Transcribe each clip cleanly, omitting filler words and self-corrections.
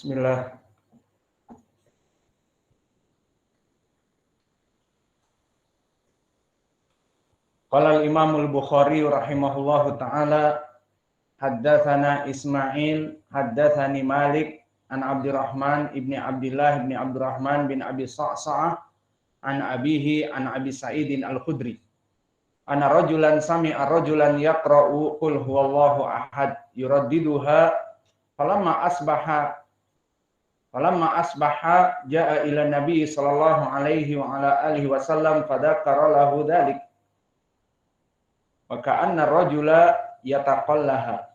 Bismillah. Qala al-Imam al-Bukhari rahimahullahu ta'ala haddatsana Ismail haddatsani Malik an Abdurrahman ibni Abdullah ibni Abdurrahman bin Abi Sa'sa'ah an abihi an Abi Sa'idin al-Khudri anna rajulan sami'a rajulan yaqra'u qul huwallahu ahad yuraddiduha falamma asbaha jaa ila nabi sallallahu alaihi wa ala alihi wasallam fadzakara lahu dzalik wa ka'anna rajula yataqallaha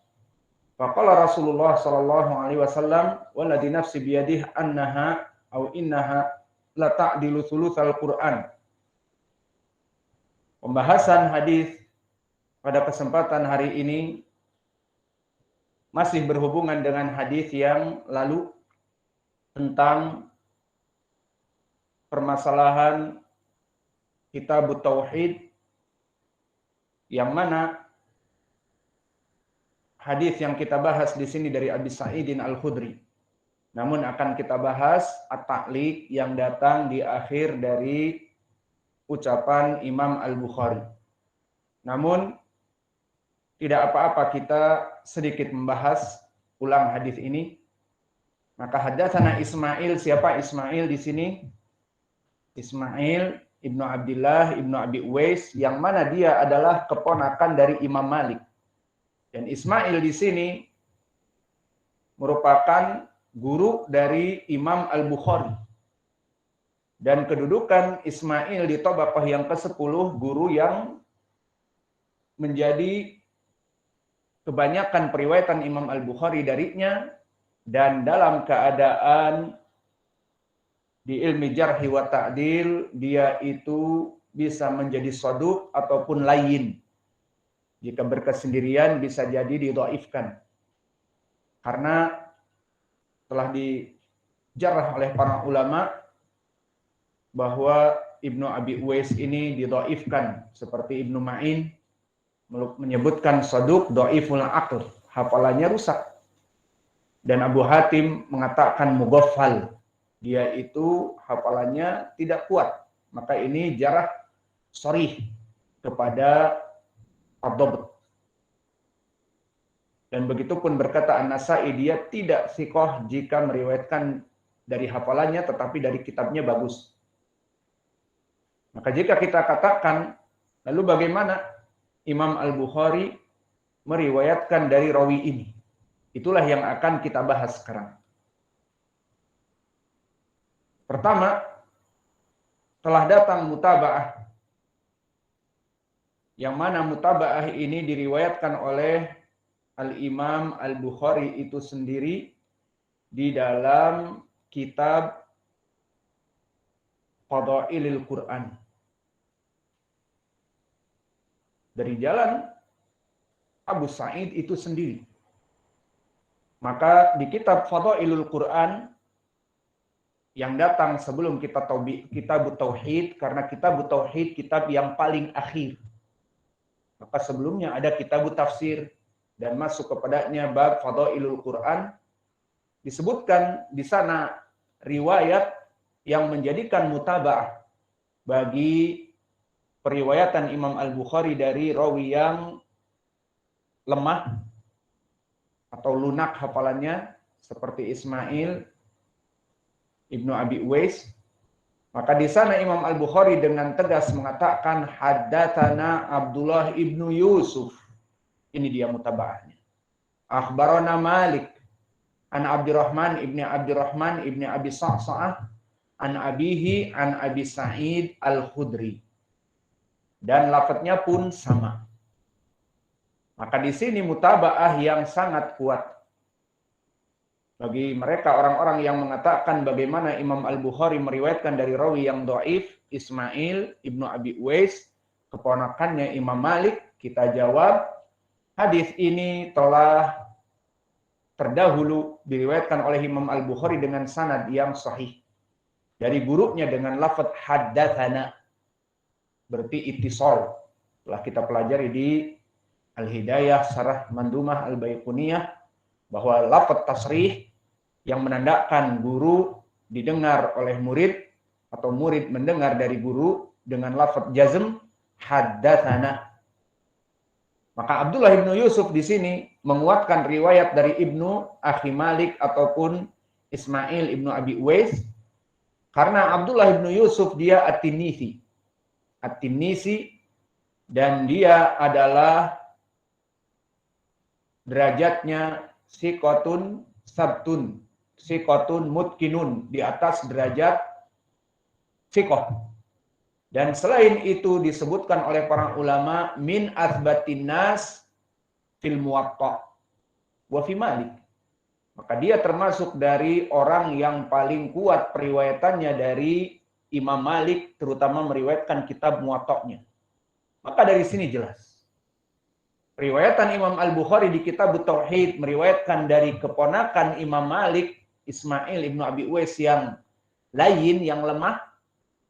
faqala Rasulullah sallallahu alaihi wasallam walladzi nafsi biyadihi annaha aw innaha la ta'dilu thulutsal Qur'an. Pembahasan hadis pada kesempatan hari ini masih berhubungan dengan hadis yang lalu tentang permasalahan Kitab Tauhid, yang mana hadis yang kita bahas di sini dari Abi Sa'idin Al-Khudri. Namun akan kita bahas at-ta'liq yang datang di akhir dari ucapan Imam Al-Bukhari. Namun tidak apa-apa kita sedikit membahas ulang hadis ini. Maka haddatsana Ismail, siapa Ismail di sini? Ismail Ibnu Abdullah Ibnu Abi Uwais, yang mana dia adalah keponakan dari Imam Malik. Dan Ismail di sini merupakan guru dari Imam Al-Bukhari. Dan kedudukan Ismail di tabaqah yang ke-10, guru yang menjadi kebanyakan periwayatan Imam Al-Bukhari darinya, dan dalam keadaan di ilmi jarhi wa ta'dil dia itu bisa menjadi shaduq ataupun layyin. Jika berkesendirian bisa jadi didhaifkan. Karena telah dijarah oleh para ulama bahwa Ibnu Abi Uwais ini didhaifkan, seperti Ibnu Ma'in menyebutkan shaduq dhaiful aql, hafalannya rusak. Dan Abu Hatim mengatakan mughaffal, dia itu hafalannya tidak kuat. Maka ini jarah sharih kepada ad-dhabt. Dan begitu pun berkata An-Nasa'i, dia tidak thiqah jika meriwayatkan dari hafalannya tetapi dari kitabnya bagus. Maka jika kita katakan, lalu bagaimana Imam Al-Bukhari meriwayatkan dari rawi ini? Itulah yang akan kita bahas sekarang. Pertama, telah datang mutaba'ah, yang mana mutaba'ah ini diriwayatkan oleh Al-Imam Al-Bukhari itu sendiri di dalam kitab Fadailil Quran. Dari jalan Abu Sa'id itu sendiri. Maka di kitab Fadailul Quran yang datang sebelum kitab Tauhid, karena kitab Tauhid kitab yang paling akhir. Maka sebelumnya ada kitab tafsir dan masuk kepadanya bab Fadailul Quran. Disebutkan di sana riwayat yang menjadikan mutaba'ah bagi periwayatan Imam Al-Bukhari dari rawi yang lemah atau lunak hafalannya seperti Ismail Ibnu Abi Uwais. Maka di sana Imam Al-Bukhari dengan tegas mengatakan haddatsana Abdullah ibnu Yusuf. Ini dia mutaba'ahnya. Akhbarana Malik an Abdurrahman ibni Abi Sa'sa'ah an abihi an Abi Sa'id Al-Khudri. Dan lafadznya pun sama. Maka di sini mutaba'ah yang sangat kuat. Bagi mereka orang-orang yang mengatakan bagaimana Imam Al-Bukhari meriwayatkan dari rawi yang dhaif, Ismail Ibnu Abi Uwais, keponakannya Imam Malik, kita jawab, hadis ini telah terdahulu diriwayatkan oleh Imam Al-Bukhari dengan sanad yang sahih. Dari gurunya dengan lafaz haddatsana. Berarti ittisal. Telah kita pelajari di Al-Hidayah Syarah Mandumah Al-Baiquniyah bahwa lafaz tasrih yang menandakan guru didengar oleh murid atau murid mendengar dari guru dengan lafaz jazm haddatsana. Maka Abdullah ibnu Yusuf di sini menguatkan riwayat dari Ibnu Akhi Malik ataupun Ismail ibnu Abi Uwais, karena Abdullah ibnu Yusuf dia at-Tinnisi, dan dia adalah derajatnya siqatun sabtun, siqatun mutkinun, di atas derajat siqah. Dan selain itu disebutkan oleh para ulama min athbatin nas fil muwatta wa fi Malik. Maka dia termasuk dari orang yang paling kuat periwayatannya dari Imam Malik, terutama meriwayatkan kitab Muwatta'nya. Maka dari sini jelas. Riwayatan Imam Al-Bukhari di kitab Tauhid meriwayatkan dari keponakan Imam Malik, Ismail ibnu Abi Uwais yang lain, yang lemah,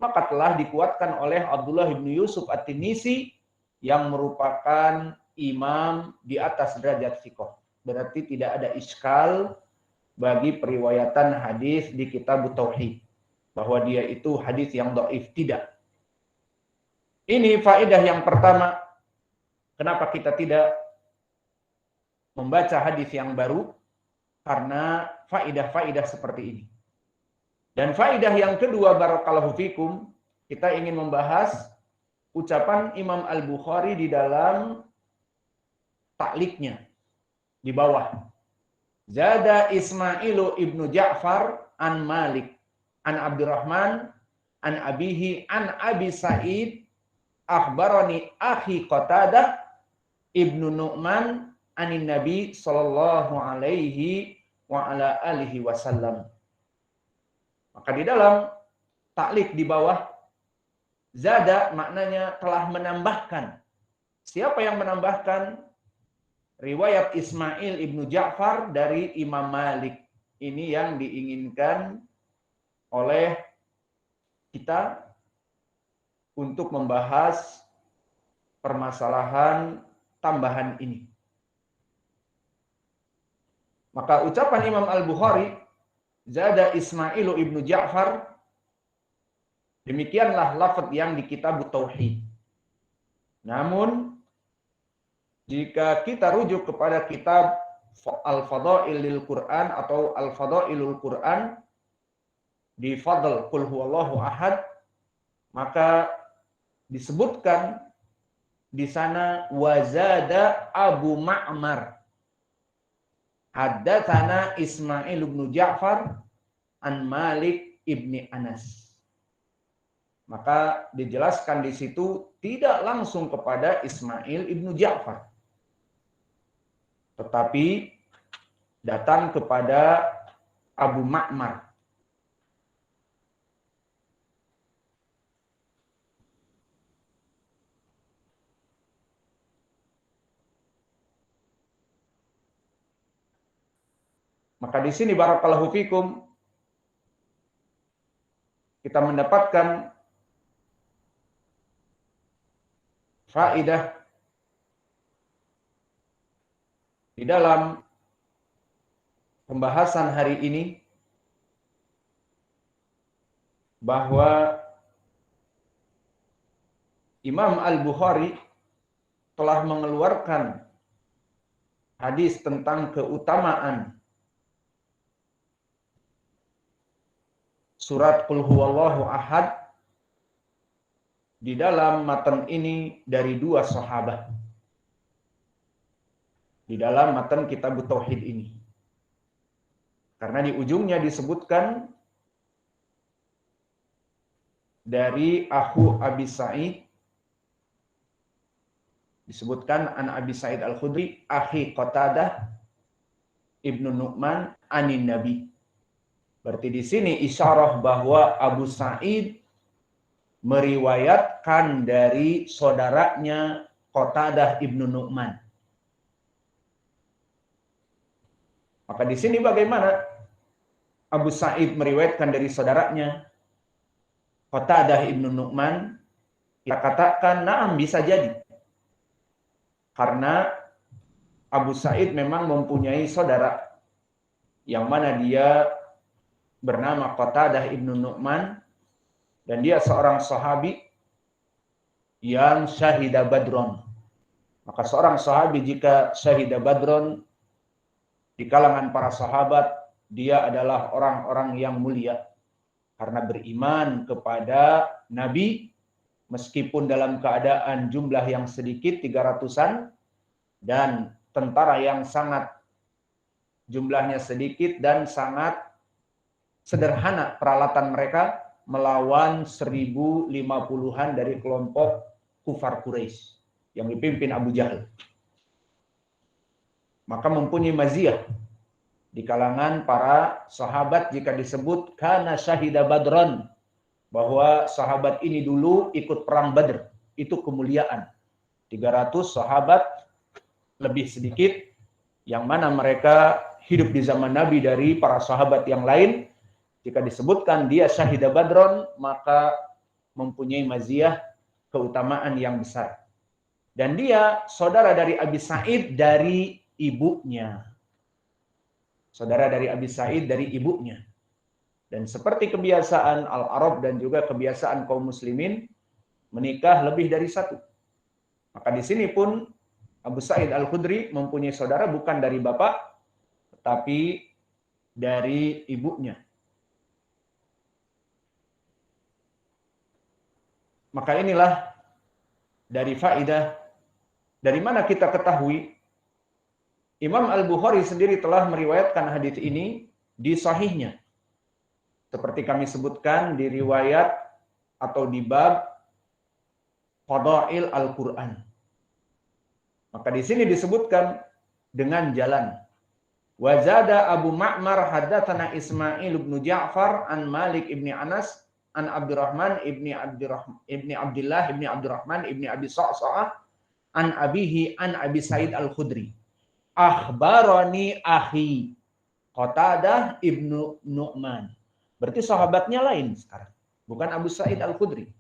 maka telah dikuatkan oleh Abdullah ibnu Yusuf at-Tinnisi yang merupakan imam di atas derajat siqah. Berarti tidak ada iskal bagi periwayatan hadis di kitab Tauhid bahwa dia itu hadis yang dhaif, tidak. Ini faedah yang pertama. Kenapa kita tidak membaca hadis yang baru? Karena faedah-faedah seperti ini. Dan faedah yang kedua, barakallahu fikum, kita ingin membahas ucapan Imam Al-Bukhari di dalam takliknya di bawah. Zada Ismailu ibnu Ja'far an Malik an Abdurrahman an abihi an Abi Sa'id akhbarani akhi Qatadah ibnu Nu'man anin Nabi sallallahu alaihi wa ala alihi wasallam. Maka di dalam taklik di bawah, zada maknanya telah menambahkan. Siapa yang menambahkan? Riwayat Ismail ibnu Ja'far dari Imam Malik. Ini yang diinginkan oleh kita untuk membahas permasalahan tambahan ini. Maka ucapan Imam Al-Bukhari, zada Ismailu ibnu Ja'far, demikianlah lafaz yang di kitab Tauhid. Namun jika kita rujuk kepada kitab Al-Fadailul Quran atau Al-Fadailul Quran di Fadl Qul Huwallahu Ahad, maka disebutkan di sana wazada Abu Ma'mar haddatsana Ismail ibnu Ja'far an Malik ibni Anas. Maka dijelaskan di situ tidak langsung kepada Ismail ibnu Ja'far, tetapi datang kepada Abu Ma'mar. Maka di sini barakallahu fikum kita mendapatkan faedah di dalam pembahasan hari ini bahwa Imam Al-Bukhari telah mengeluarkan hadis tentang keutamaan surat Qul Huwallahu Ahad di dalam matan ini dari dua sahabat. Di dalam matan kitab Tauhid ini. Karena di ujungnya disebutkan dari Akhu Abi Sa'id, disebutkan an Abi Sa'id Al-Khudri, akhi Qatadah ibnu Nu'man anin Nabi. Berarti di sini isyarah bahwa Abu Sa'id meriwayatkan dari saudaranya Qatadah ibnu Nu'man. Maka di sini bagaimana Abu Sa'id meriwayatkan dari saudaranya Qatadah ibnu Nu'man? Kita katakan na'am, bisa jadi. Karena Abu Sa'id memang mempunyai saudara yang mana dia bernama Qatadah ibnu Nu'man, dan dia seorang sahabi yang syahida Badron. Maka seorang sahabi jika syahida Badron di kalangan para sahabat, dia adalah orang-orang yang mulia karena beriman kepada Nabi meskipun dalam keadaan jumlah yang sedikit 300-an dan tentara yang sangat jumlahnya sedikit dan sangat sederhana peralatan mereka melawan 1050-an dari kelompok kufar Quraisy yang dipimpin Abu Jahal. Maka mempunyai maziyah di kalangan para sahabat jika disebut kana syahida Badran, bahwa sahabat ini dulu ikut perang Badr. Itu kemuliaan. 300 sahabat lebih sedikit yang mana mereka hidup di zaman Nabi dari para sahabat yang lain. Jika disebutkan dia syahida Badron, maka mempunyai maziyah keutamaan yang besar. Dan dia saudara dari Abi Sa'id dari ibunya. Saudara dari Abi Sa'id dari ibunya. Dan seperti kebiasaan Al-Arab dan juga kebiasaan kaum muslimin, menikah lebih dari satu. Maka di sini pun Abu Sa'id Al-Khudri mempunyai saudara bukan dari bapak, tetapi dari ibunya. Maka inilah dari faidah, dari mana kita ketahui Imam Al-Bukhari sendiri telah meriwayatkan hadis ini di sahihnya. Seperti kami sebutkan di riwayat atau di bab Fadail Al-Quran. Maka di sini disebutkan dengan jalan. Wazada Abu Ma'mar haddatsana Ismail bin Ja'far an Malik ibni Anas an Abdurrahman ibni Abdullah ibni Abdurrahman ibni Abi Sa'sa'ah an abihi an Abi Sa'id Al-Khudri. Akhbarani akhi Qatadah ibnu Nu'man. Berarti sahabatnya lain sekarang, bukan Abu Sa'id Al-Khudri.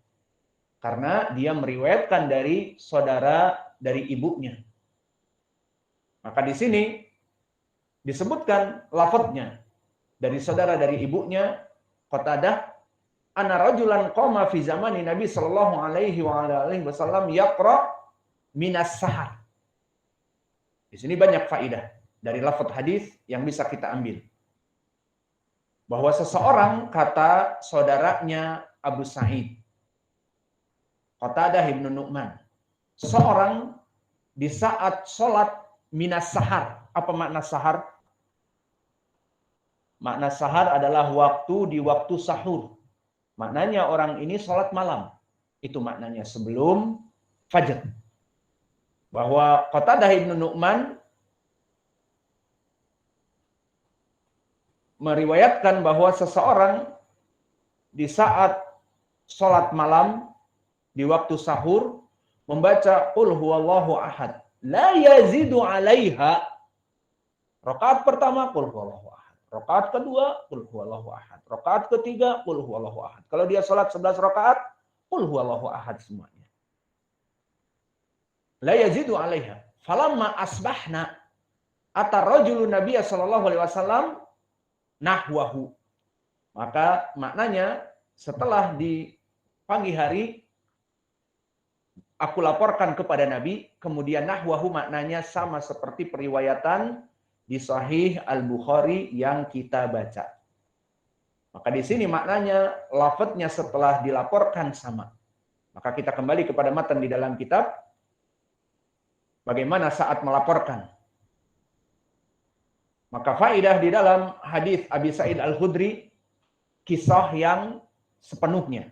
Karena dia meriwayatkan dari saudara dari ibunya. Maka di sini disebutkan lafadznya dari saudara dari ibunya Qatadah, anna rajulan qama fi zamani Nabi sallallahu alaihi wasallam yaqra minas sahar. Di sini banyak faedah dari lafadz hadis yang bisa kita ambil. Bahwa seseorang, kata saudaranya Abu Sa'id, Qatadah ibnu Nu'man, seseorang di saat sholat minas sahar. Apa makna sahar? Makna sahar adalah waktu di waktu sahur. Maknanya orang ini sholat malam. Itu maknanya sebelum fajar. Bahwa Qatadah ibnu Nu'man meriwayatkan bahwa seseorang di saat sholat malam di waktu sahur membaca qul huwallahu ahad la yazidu 'alaiha. Rakaat pertama qul huwallahu ahad, rakaat kedua qul huwallahu ahad, rakaat ketiga qul huwallahu ahad. Kalau dia salat 11 rakaat qul huwallahu ahad semuanya. La yazidu 'alaiha. Falamma asbahna atar rajulun nabiyya sallallahu alaihi wasallam nahwahu. Maka maknanya setelah di pagi hari aku laporkan kepada Nabi, kemudian nahwahu maknanya sama seperti periwayatan di Sahih Al-Bukhari yang kita baca. Maka di sini maknanya lafadznya setelah dilaporkan sama. Maka kita kembali kepada matan di dalam kitab. Bagaimana saat melaporkan? Maka faidah di dalam hadis Abi Sa'id Al-Khudri kisah yang sepenuhnya.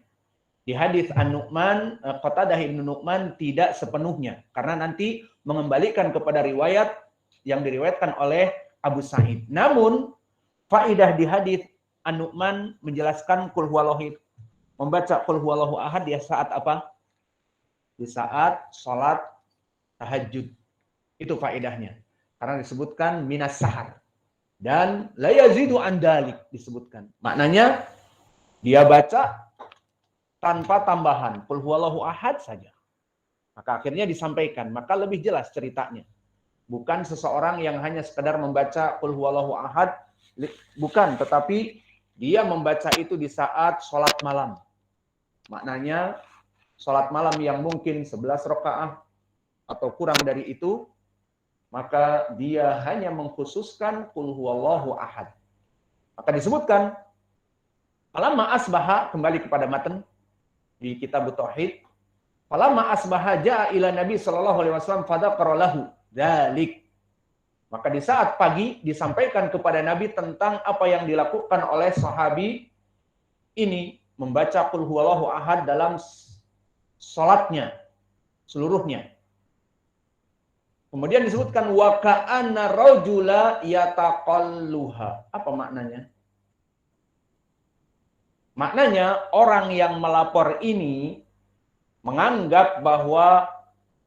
Di hadis An-Nu'man, Qatadah ibnu Nu'man tidak sepenuhnya karena nanti mengembalikan kepada riwayat yang diriwayatkan oleh Abu Sa'id. Namun faidah di hadis An-Nu'man menjelaskan qul huwallahu, membaca qul huwallahu ahad di saat apa? Di saat salat tahajud. Itu faedahnya. Karena disebutkan minas sahar. Dan la yazidu an dalik disebutkan. Maknanya dia baca tanpa tambahan. Qul huwallahu ahad saja. Maka akhirnya disampaikan. Maka lebih jelas ceritanya. Bukan seseorang yang hanya sekedar membaca qul huwallahu ahad Bukan, tetapi dia membaca itu di saat sholat malam. Maknanya sholat malam yang mungkin 11 rakaat atau kurang dari itu, maka dia hanya mengkhususkan qul huwallahu ahad. Maka disebutkan, falamma asbaha, kembali kepada matan di kitab Tauhid, falamma asbaha jaa ila Nabi sallallahu alaihi wasallam fadzakara lahu dzalik. Maka di saat pagi disampaikan kepada Nabi tentang apa yang dilakukan oleh sahabi ini, membaca qul huwallahu ahad dalam salatnya seluruhnya. Kemudian disebutkan wa ka'anna rajula yataqalluha. Apa maknanya? Maknanya orang yang melapor ini menganggap bahwa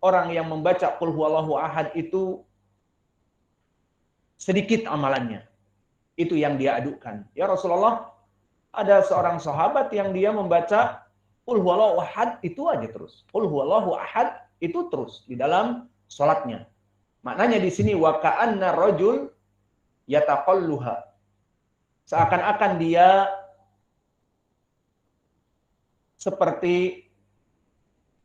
orang yang membaca qul huwallahu ahad itu sedikit amalannya. Itu yang dia adukan. Ya Rasulullah, ada seorang sahabat yang dia membaca qul huwallahu ahad itu aja terus. Qul huwallahu ahad itu terus di dalam salatnya. Maknanya di sini wa ka'anna rajul yataqalluha. Seakan-akan dia seperti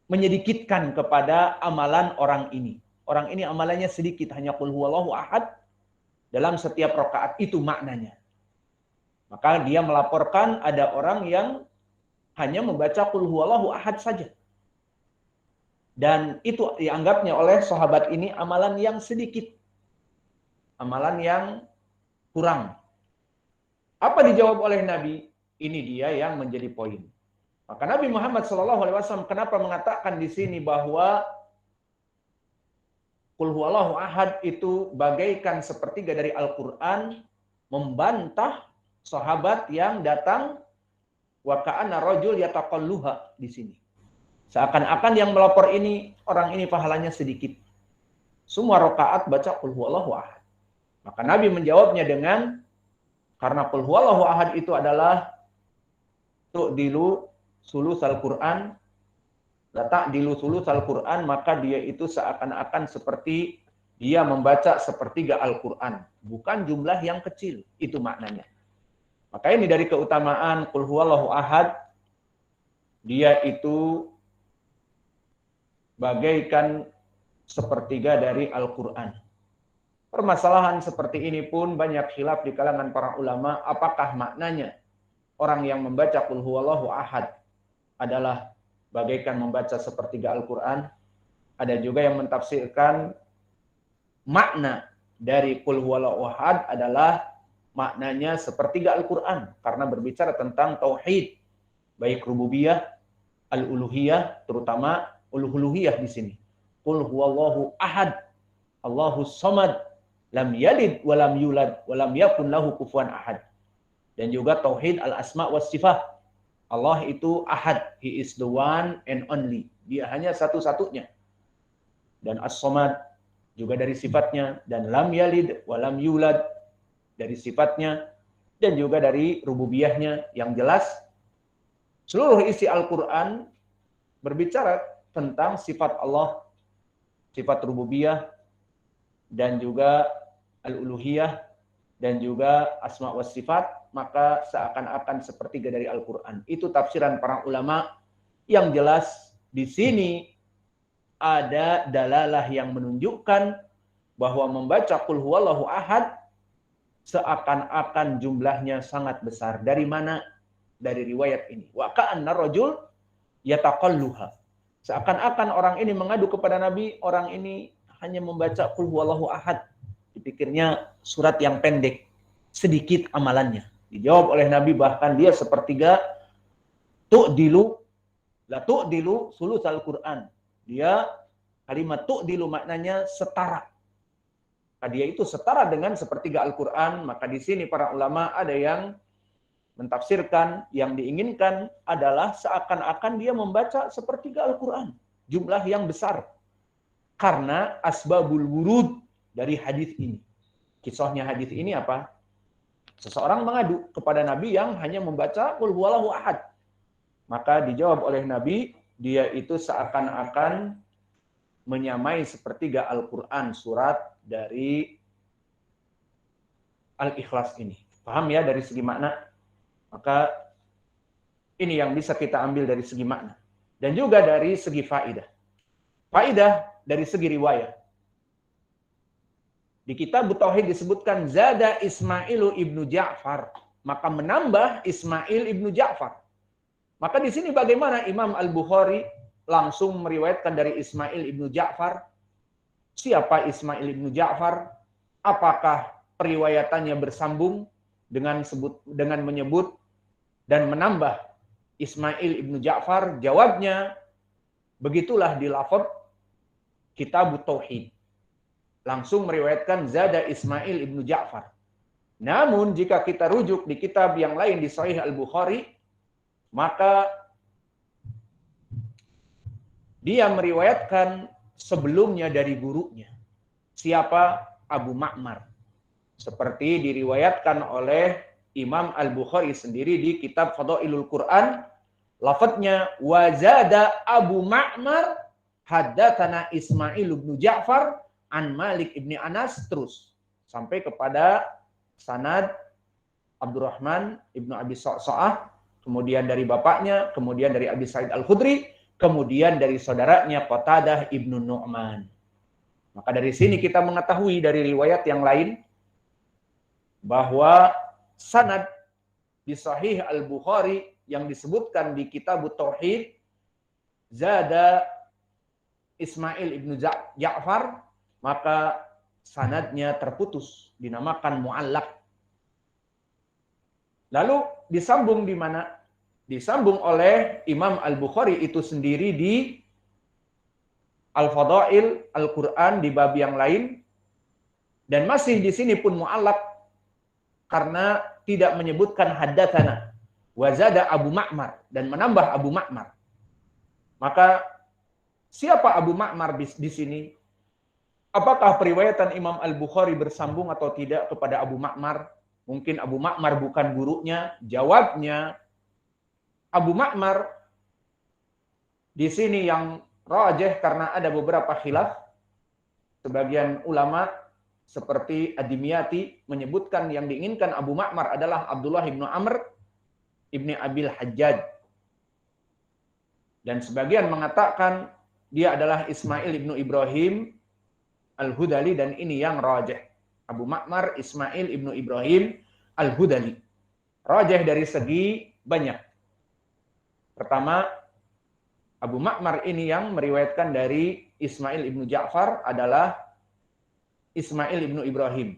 menyedikitkan kepada amalan orang ini. Orang ini amalannya sedikit, hanya qul huwallahu ahad dalam setiap rakaat, itu maknanya. Maka dia melaporkan ada orang yang hanya membaca qul huwallahu ahad saja. Dan itu dianggapnya oleh sahabat ini amalan yang sedikit. Amalan yang kurang. Apa dijawab oleh Nabi? Ini dia yang menjadi poin. Maka Nabi Muhammad SAW kenapa mengatakan di sini bahwa qul huwallahu ahad itu bagaikan sepertiga dari Al-Quran, membantah sahabat yang datang wa ka'anna rajul yataqalluha di sini. Seakan-akan yang melapor ini, orang ini pahalanya sedikit. Semua rakaat baca qul huwallahu ahad. Maka Nabi menjawabnya dengan, karena qul huwallahu ahad itu adalah tu'dilu sulusal Quran, la ta'dilu sulusal Quran, maka dia itu seakan-akan seperti dia membaca sepertiga Al-Quran. Bukan jumlah yang kecil, itu maknanya. Maka ini dari keutamaan qul huwallahu ahad, dia itu bagaikan sepertiga dari Al-Quran. Permasalahan seperti ini pun banyak khilaf di kalangan para ulama, apakah maknanya orang yang membaca qul huwallahu ahad adalah bagaikan membaca sepertiga Al-Quran. Ada juga yang mentafsirkan makna dari qul huwallahu ahad adalah maknanya sepertiga Al-Quran, karena berbicara tentang tauhid, baik rububiyah, al-uluhiyah, terutama uluhiyah di sini. Qul huwallahu ahad, Allahus samad, lam yalid wa lam yulad wa lam yakun lahu kufuwan ahad. Dan juga tauhid al-asma was sifat. Allah itu ahad, he is the one and only. Dia hanya satu-satunya. Dan as-samad juga dari sifatnya, dan lam yalid wa lam yulad dari sifatnya, dan juga dari rububiyahnya yang jelas. Seluruh isi Al-Qur'an berbicara tentang sifat Allah, sifat rububiyah, dan juga al-uluhiyah, dan juga asma wa sifat, maka seakan-akan sepertiga dari Al-Quran. Itu tafsiran para ulama yang jelas di sini ada dalalah yang menunjukkan bahwa membaca qul huwallahu ahad seakan-akan jumlahnya sangat besar. Dari mana? Dari riwayat ini. Wa ka'anna rajul yataqalluha. Seakan-akan orang ini mengadu kepada Nabi, orang ini hanya membaca qul huwallahu ahad. Dipikirnya surat yang pendek, sedikit amalannya. Dijawab oleh Nabi bahkan dia sepertiga tu'dilu sulusal Quran. Dia kalimat tu'dilu maknanya setara. Nah, dia itu setara dengan sepertiga Al-Quran. Maka di sini para ulama ada yang mentafsirkan yang diinginkan adalah seakan-akan dia membaca sepertiga Al-Quran. Jumlah yang besar. Karena asbabul wurud dari hadis ini. Kisahnya hadis ini apa? Seseorang mengadu kepada Nabi yang hanya membaca qul huwallahu ahad. Maka dijawab oleh Nabi, dia itu seakan-akan menyamai sepertiga Al-Quran surat dari Al-Ikhlas ini. Paham ya dari segi makna? Maka ini yang bisa kita ambil dari segi makna. Dan juga dari segi faidah. Faidah dari segi riwayat. Di kitab Tauhid disebutkan Zada Ismailu ibnu Ja'far. Maka menambah Ismail ibnu Ja'far. Maka di sini bagaimana Imam Al-Bukhari langsung meriwayatkan dari Ismail ibnu Ja'far? Siapa Ismail ibnu Ja'far? Apakah periwayatannya bersambung dengan menyebut dan menambah Ismail ibnu Ja'far? Jawabnya, begitulah di lafaz kitab Tauhid. Langsung meriwayatkan Zada Ismail ibnu Ja'far. Namun jika kita rujuk di kitab yang lain di Sahih Al-Bukhari, maka dia meriwayatkan sebelumnya dari gurunya. Siapa? Abu Ma'mar. Seperti diriwayatkan oleh Imam Al-Bukhari sendiri di kitab Fadailul Quran, lafadznya wazada Abu Ma'mar haddatsana Ismail bin Ja'far an Malik ibni Anas, terus sampai kepada sanad Abdurrahman ibnu Abi Sa'sa'ah, kemudian dari bapaknya, kemudian dari Abi Sa'id Al-Khudri, kemudian dari saudaranya Qatadah ibnu Nu'man. Maka dari sini kita mengetahui dari riwayat yang lain bahwa sanad di Sahih Al-Bukhari yang disebutkan di kitab Tauhid Zada Ismail ibnu Ja'far, maka sanadnya terputus, dinamakan mu'allaq. Lalu disambung di mana? Disambung oleh Imam Al-Bukhari itu sendiri di Al-Fadail Al-Quran di bab yang lain, dan masih di sini pun mu'allaq karena tidak menyebutkan haddatsana wazada Abu Ma'mar dan menambah Abu Ma'mar. Maka siapa Abu Ma'mar di sini? Apakah periwayatan Imam Al-Bukhari bersambung atau tidak kepada Abu Ma'mar? Mungkin Abu Ma'mar bukan gurunya. Jawabnya, Abu Ma'mar di sini yang rajih karena ada beberapa khilaf. Sebagian ulama seperti Ad-Dimyati menyebutkan yang diinginkan Abu Ma'mar adalah Abdullah ibnu Amr ibni Abil Hajjaj. Dan sebagian mengatakan dia adalah Ismail ibnu Ibrahim Al-Hudali, dan ini yang rajih. Abu Ma'mar Ismail ibnu Ibrahim Al-Hudali. Rajih dari segi banyak. Pertama, Abu Ma'mar ini yang meriwayatkan dari Ismail ibnu Ja'far adalah Ismail ibnu Ibrahim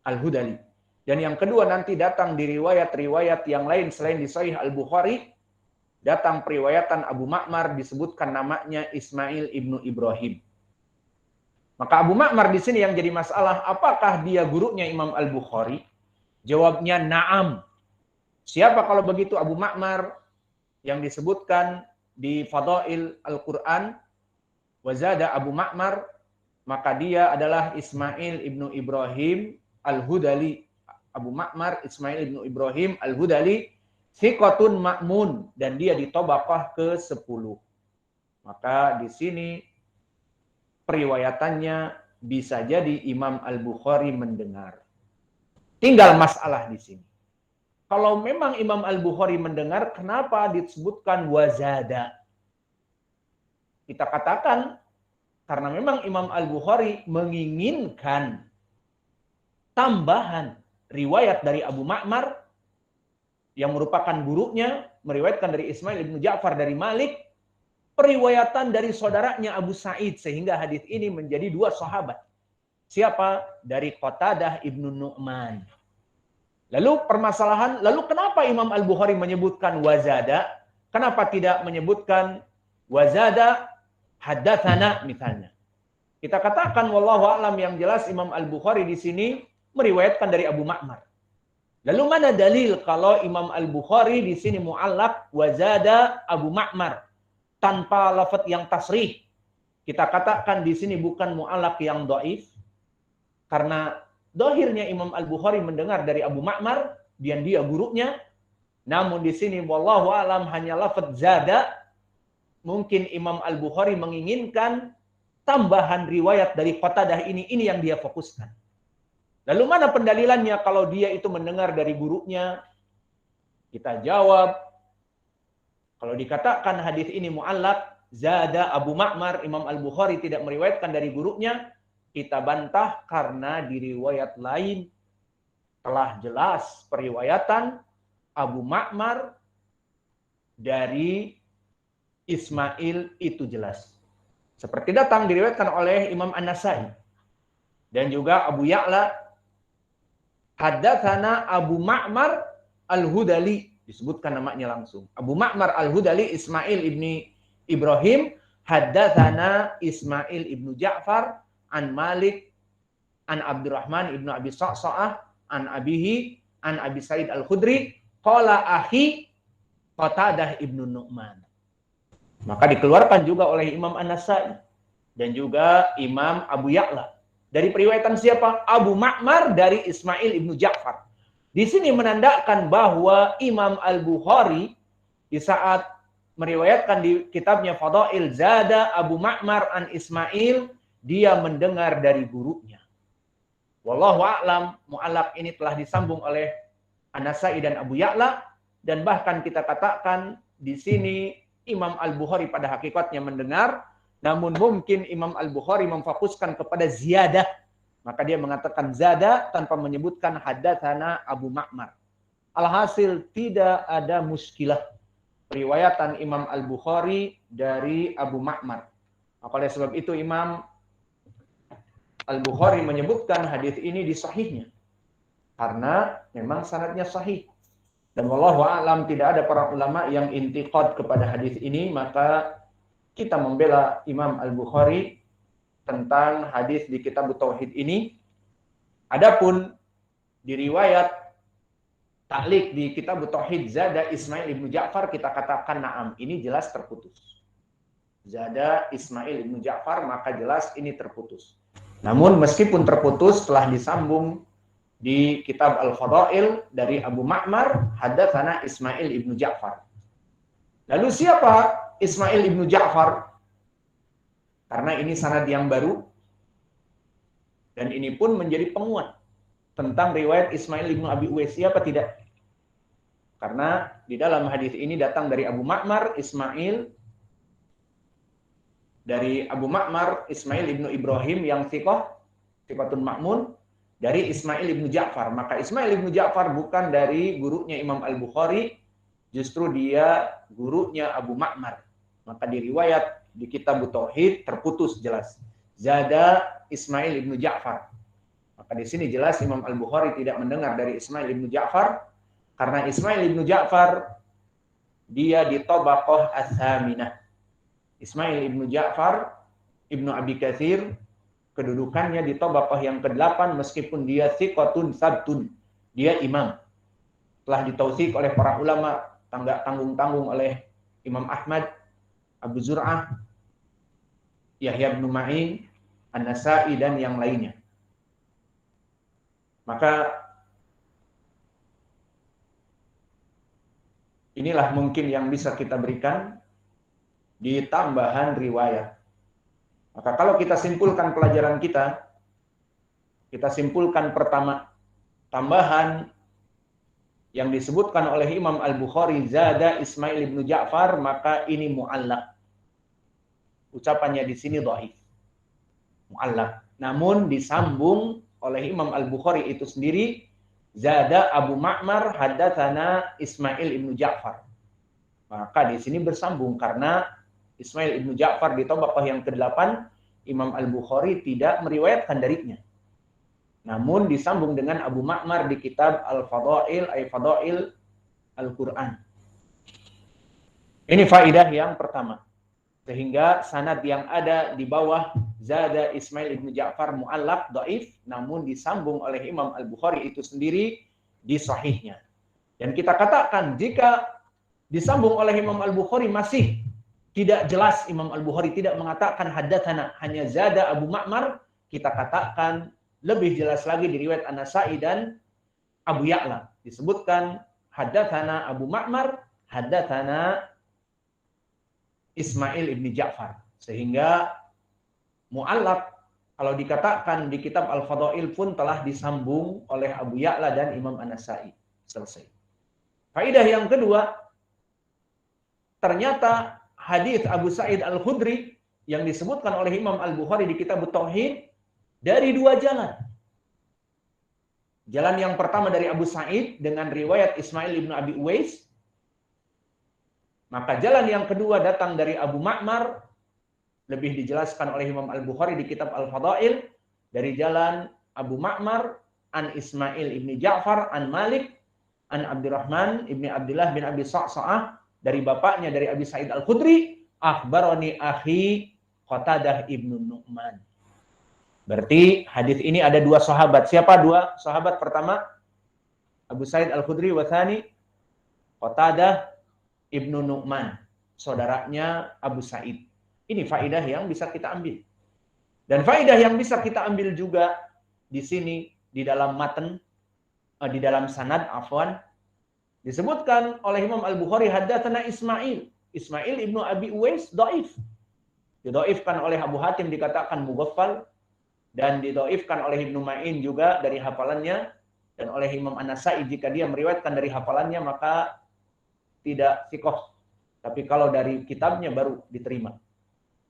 Al-Hudali. Dan yang kedua nanti datang di riwayat-riwayat yang lain selain di Sahih Al-Bukhari, datang periwayatan Abu Ma'mar disebutkan namanya Ismail ibnu Ibrahim. Maka Abu Ma'mar di sini yang jadi masalah, apakah dia gurunya Imam Al-Bukhari? Jawabnya na'am. Siapa kalau begitu Abu Ma'mar yang disebutkan di Fadail Al-Quran, wazada Abu Ma'mar, maka dia adalah Ismail ibnu Ibrahim Al-Hudali. Abu Ma'mar Ismail ibnu Ibrahim Al-Hudali, thiqatun ma'mun, dan dia di tabaqah ke-10. Maka di sini periwayatannya bisa jadi Imam Al-Bukhari mendengar. Tinggal masalah di sini. Kalau memang Imam Al-Bukhari mendengar, kenapa disebutkan wazada? Kita katakan karena memang Imam Al-Bukhari menginginkan tambahan riwayat dari Abu Ma'mar yang merupakan gurunya, meriwayatkan dari Ismail ibnu Ja'far dari Malik, periwayatan dari saudaranya Abu Sa'id, sehingga hadis ini menjadi dua sahabat. Siapa? Dari Qatadah ibnu Nu'man. Lalu permasalahan, lalu kenapa Imam Al-Bukhari menyebutkan wazada? Kenapa tidak menyebutkan wazada haddatsana misalnya? Kita katakan wallahu a'lam, yang jelas Imam Al-Bukhari di sini meriwayatkan dari Abu Ma'mar. Lalu mana dalil kalau Imam Al-Bukhari di sini mu'allaq wazada Abu Ma'mar tanpa lafaz yang tasrih? Kita katakan di sini bukan mu'allaq yang dhaif karena dohirnya Imam Al-Bukhari mendengar dari Abu Ma'mar dan dia gurunya. Namun di sini wallahu alam hanya lafaz zada. Mungkin Imam Al-Bukhari menginginkan tambahan riwayat dari Qatadah ini yang dia fokuskan. Lalu mana pendalilannya kalau dia itu mendengar dari gurunya? Kita jawab, kalau dikatakan hadis ini mu'allaq, zada Abu Ma'mar, Imam Al-Bukhari tidak meriwayatkan dari gurunya, kita bantah karena di riwayat lain telah jelas periwayatan Abu Ma'mar dari Ismail itu jelas. Seperti datang diriwayatkan oleh Imam An-Nasai dan juga Abu Ya'la, haddatsana Abu Ma'mar Al-Hudali, disebutkan namanya langsung. Abu Ma'mar Al-Hudali Ismail ibni Ibrahim, haddatsana Ismail ibnu Ja'far an Malik an Abdurrahman ibnu Abi Sa'sa'ah an abihi an Abi Sa'id Al-Khudri qala akhi Qatadah ibnu Nu'man. Maka dikeluarkan juga oleh Imam An-Nasai dan juga Imam Abu Ya'la. Dari periwayatan siapa? Abu Ma'mar dari Ismail ibnu Ja'far. Di sini menandakan bahwa Imam Al-Bukhari di saat meriwayatkan di kitabnya Fadail Zada Abu Ma'mar an Ismail, dia mendengar dari gurunya. Wallahu a'lam, mu'allaq ini telah disambung oleh An-Nasai dan Abu Ya'la, dan bahkan kita katakan di sini Imam Al-Bukhari pada hakikatnya mendengar, namun mungkin Imam Al-Bukhari memfokuskan kepada ziyadah, maka dia mengatakan zada tanpa menyebutkan haddatsana Abu Ma'mar. Alhasil tidak ada muskilah riwayatan Imam Al-Bukhari dari Abu Ma'mar. Maka oleh sebab itu Imam Al-Bukhari menyebutkan hadis ini di sahihnya karena memang sanadnya sahih. Dan wallahu a'lam tidak ada para ulama yang intiqad kepada hadis ini, maka kita membela Imam Al-Bukhari tentang hadis di kitab Tauhid ini. Adapun di riwayat ta'liq di kitab Tauhid Zada Ismail ibnu Ja'far, kita katakan na'am, ini jelas terputus. Zada Ismail ibnu Ja'far, maka jelas ini terputus. Namun meskipun terputus telah disambung di kitab Al-Fadail dari Abu Ma'mar, haddatsana Ismail ibnu Ja'far. Lalu siapa Ismail ibnu Ja'far? Karena ini sanad yang baru dan ini pun menjadi penguat tentang riwayat Ismail ibnu Abi Uwais, siapa tidak? Karena di dalam hadis ini datang dari Abu Ma'mar Ismail, dari Abu Ma'mar Ismail ibnu Ibrahim yang thiqatun ma'mun, dari Ismail ibnu Ja'far. Maka Ismail ibnu Ja'far bukan dari gurunya Imam Al-Bukhari, justru dia gurunya Abu Ma'mar. Maka di riwayat di kitab Tauhid terputus jelas. Zada Ismail ibnu Ja'far. Maka di sini jelas Imam Al-Bukhari tidak mendengar dari Ismail ibnu Ja'far, karena Ismail ibnu Ja'far dia di Tabaqah Ats-Tsaminah. Ismail ibnu Ja'far ibnu Abi Katsir kedudukannya di tabaqah yang ke-8 meskipun dia thiqatun sabtun, dia imam. Telah ditautsik oleh para ulama, tanggung-tanggung oleh Imam Ahmad, Abu Zur'ah, Yahya bin Ma'in, An-Nasai dan yang lainnya. Maka inilah mungkin yang bisa kita berikan di tambahan riwayat. Maka kalau kita simpulkan pelajaran kita simpulkan pertama, tambahan yang disebutkan oleh Imam Al-Bukhari Zada Ismail ibnu Ja'far, maka ini mu'allaq. Ucapannya di sini dhaif. Mu'allaq. Namun disambung oleh Imam Al-Bukhari itu sendiri, Zada Abu Ma'mar haddatsana Ismail ibnu Ja'far. Maka di sini bersambung karena Ismail ibnu Ja'far di tabaqah yang ke-8, Imam Al-Bukhari tidak meriwayatkan darinya. Namun disambung dengan Abu Ma'mar di kitab Al-Fadail, Fadail Al-Quran. Ini faidah yang pertama. Sehingga sanad yang ada di bawah Zada Ismail ibnu Ja'far mu'allaq, dhaif, namun disambung oleh Imam Al-Bukhari itu sendiri di sahihnya. Dan kita katakan jika disambung oleh Imam Al-Bukhari masih tidak jelas, Imam Al-Bukhari tidak mengatakan haddatsana, hanya Zada Abu Ma'mar, kita katakan lebih jelas lagi di riwayat An-Nasai dan Abu Ya'la. Disebutkan haddatsana Abu Ma'mar, haddatsana Ismail ibni Ja'far. Sehingga mu'allaq Kalau dikatakan di kitab Al-Fadail pun telah disambung oleh Abu Ya'la dan Imam An-Nasai. Selesai. Faidah yang kedua, ternyata hadis Abu Sa'id Al-Khudri yang disebutkan oleh Imam Al-Bukhari di kitab Tauhid dari dua jalan. Jalan yang pertama dari Abu Sa'id dengan riwayat Ismail ibnu Abi Uwais. Maka jalan yang kedua datang dari Abu Ma'mar, lebih dijelaskan oleh Imam Al-Bukhari di kitab Al-Fadail, dari jalan Abu Ma'mar, an Ismail ibni Ja'far, an Malik, an Abdurrahman ibni Abdullah bin Abi Sa'sa'ah, dari bapaknya dari Abi Sa'id Al-Khudri, akhbarani akhi Qatadah ibnu Nu'man. Berarti hadis ini ada dua sahabat. Siapa dua sahabat? Pertama, Abu Sa'id Al-Khudri, wa tsani Qatadah ibnu Nu'man, saudaranya Abu Sa'id. Ini faidah yang bisa kita ambil. Dan faidah yang bisa kita ambil juga di sini, di dalam matan, di dalam sanad, afwan, disebutkan oleh Imam Al-Bukhari, haddatsana Ismail. Ismail ibnu Abi Uwais dhaif. Didhaifkan oleh Abu Hatim, dikatakan mughaffal, dan didhaifkan oleh Ibnu Ma'in juga dari hafalannya, dan oleh Imam An-Nasai jika dia meriwayatkan dari hafalannya maka tidak sikoh. Tapi kalau dari kitabnya baru diterima.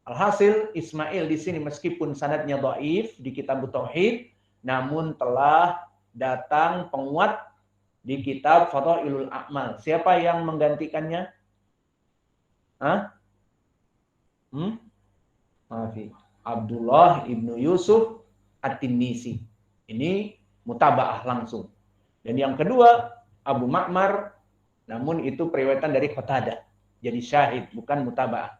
Alhasil Ismail di sini meskipun sanadnya dhaif di kitab Tauhid, namun telah datang penguat di kitab Fadailul A'mal. Siapa yang menggantikannya? Abdullah ibnu Yusuf At-Tinnisi. Ini mutaba'ah langsung. Dan yang kedua Abu Ma'mar, namun itu periwayatan dari Qatadah. Jadi syahid, bukan mutaba'ah.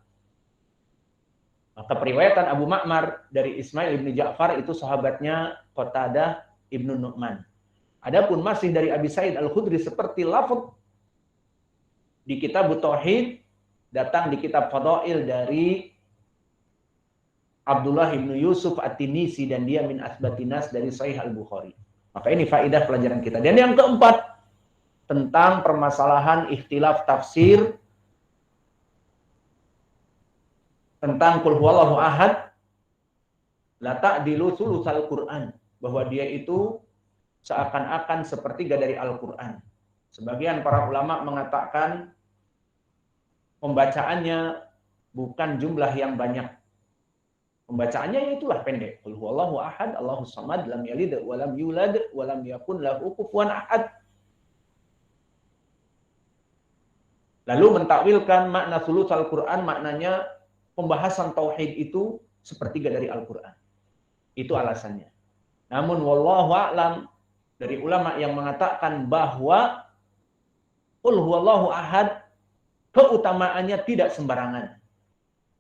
Maka periwayatan Abu Ma'mar dari Ismail ibn Ja'far itu sahabatnya Qatadah ibnu Nu'man. Adapun masih dari Abi Sa'id Al-Khudri seperti lafaz di kitab Tauhid, datang di kitab Fadail dari Abdullah ibnu Yusuf At-Tinnisi, dan dia min asbatinas dari Sahih Al-Bukhari. Maka ini faidah pelajaran kita. Dan yang keempat, tentang permasalahan ikhtilaf tafsir tentang qul huwallahu ahad la ta'dilu thulutsal Qur'an, bahwa dia itu seakan-akan sepertiga dari Al-Qur'an. Sebagian para ulama mengatakan pembacaannya bukan jumlah yang banyak. Pembacaannya yaitulah pendek. Qul huwallahu ahad, Allahus samad, lam yalid wa lam yulad wa lam yakun lahu kufuwan ahad. Lalu mentakwilkan makna thulutsal Qur'an, maknanya pembahasan tauhid itu sepertiga dari Al-Qur'an. Itu alasannya. Namun wallahu a'lam, dari ulama yang mengatakan bahwa qul huwallahu ahad keutamaannya tidak sembarangan.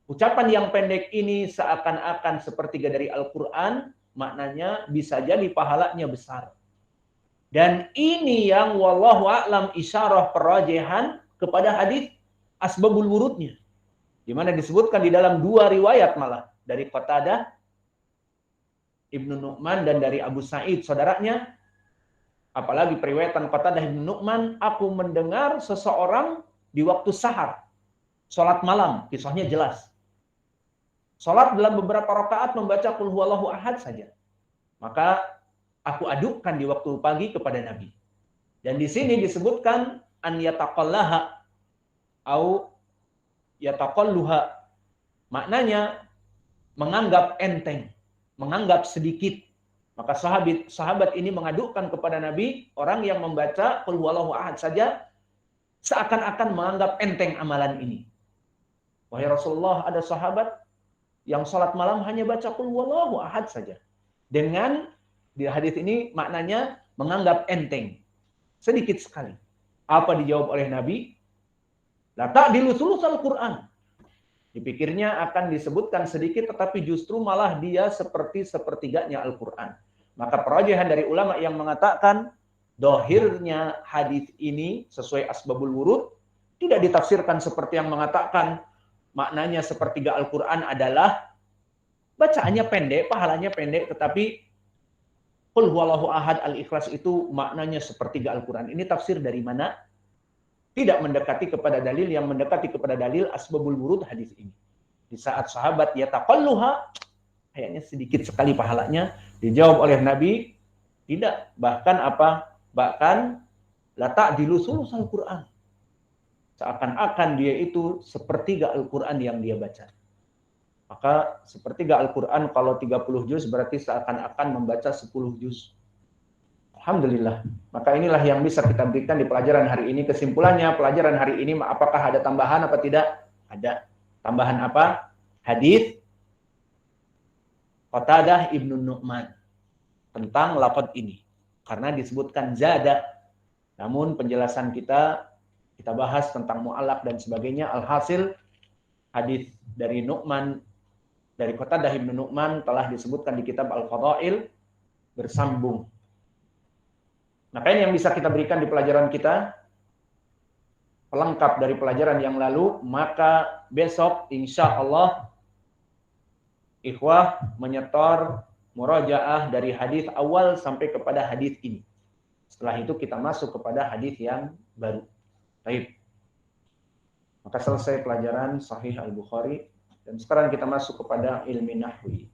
Ucapan yang pendek ini seakan-akan sepertiga dari Al-Qur'an, maknanya bisa jadi pahalanya besar. Dan ini yang wallahu a'lam isyarah perajihan kepada hadis asbabul wurudnya, di mana disebutkan di dalam dua riwayat malah, dari Qatadah ibnu Nu'man dan dari Abu Sa'id saudaranya. Apalagi periwayatan Qatadah ibnu Nu'man, aku mendengar seseorang di waktu sahar, salat malam, kisahnya jelas. Salat dalam beberapa rakaat membaca qul huwallahu ahad saja. Maka aku adukkan di waktu pagi kepada Nabi. Dan di sini disebutkan an yataqallaha au yataqalluha, maknanya menganggap enteng, menganggap sedikit. Maka sahabat ini mengadukkan kepada Nabi, orang yang membaca qul huwallahu ahad saja seakan-akan menganggap enteng amalan ini. Wahai Rasulullah, ada sahabat yang salat malam hanya baca qul huwallahu ahad saja. Dengan di hadis ini maknanya menganggap enteng, sedikit sekali. Apa dijawab oleh Nabi? La ta'dilu thulutsal Qur'an. Dipikirnya akan disebutkan sedikit, tetapi justru malah dia seperti sepertiganya Al-Qur'an. Maka perajihan dari ulama yang mengatakan dohirnya hadis ini sesuai asbabul wurud, tidak ditafsirkan seperti yang mengatakan maknanya sepertiga Al-Qur'an adalah bacaannya pendek, pahalanya pendek, tetapi qul huwallahu ahad al-ikhlas itu maknanya sepertiga Al-Qur'an. Ini tafsir dari mana? Tidak mendekati kepada dalil, yang mendekati kepada dalil asbabul wurud hadis ini. Di saat sahabat yataqalluha, kayaknya sedikit sekali pahalanya. Dijawab oleh Nabi, tidak. Bahkan apa? Bahkan la ta'dilu sulusal Quran. Seakan-akan dia itu sepertiga Al-Quran yang dia baca. Maka sepertiga Al-Quran kalau 30 juz berarti seakan-akan membaca 10 juz. Alhamdulillah. Maka inilah yang bisa kita berikan di pelajaran hari ini. Kesimpulannya, pelajaran hari ini apakah ada tambahan apa tidak? Ada. Tambahan apa? Hadis Qatadah Ibnu Nu'man tentang lafaz ini. Karena disebutkan zada. Namun penjelasan kita bahas tentang mu'allaq dan sebagainya. Alhasil hadis dari Nu'man, dari Qatadah Ibnu Nu'man telah disebutkan di kitab Al-Fadail bersambung. Maka ini yang bisa kita berikan di pelajaran kita, pelengkap dari pelajaran yang lalu. Maka besok insya Allah ikhwah menyetor murajaah dari hadis awal sampai kepada hadis ini. Setelah itu kita masuk kepada hadis yang baru. Baik. Maka selesai pelajaran Sahih Al-Bukhari dan sekarang kita masuk kepada ilmu nahwi.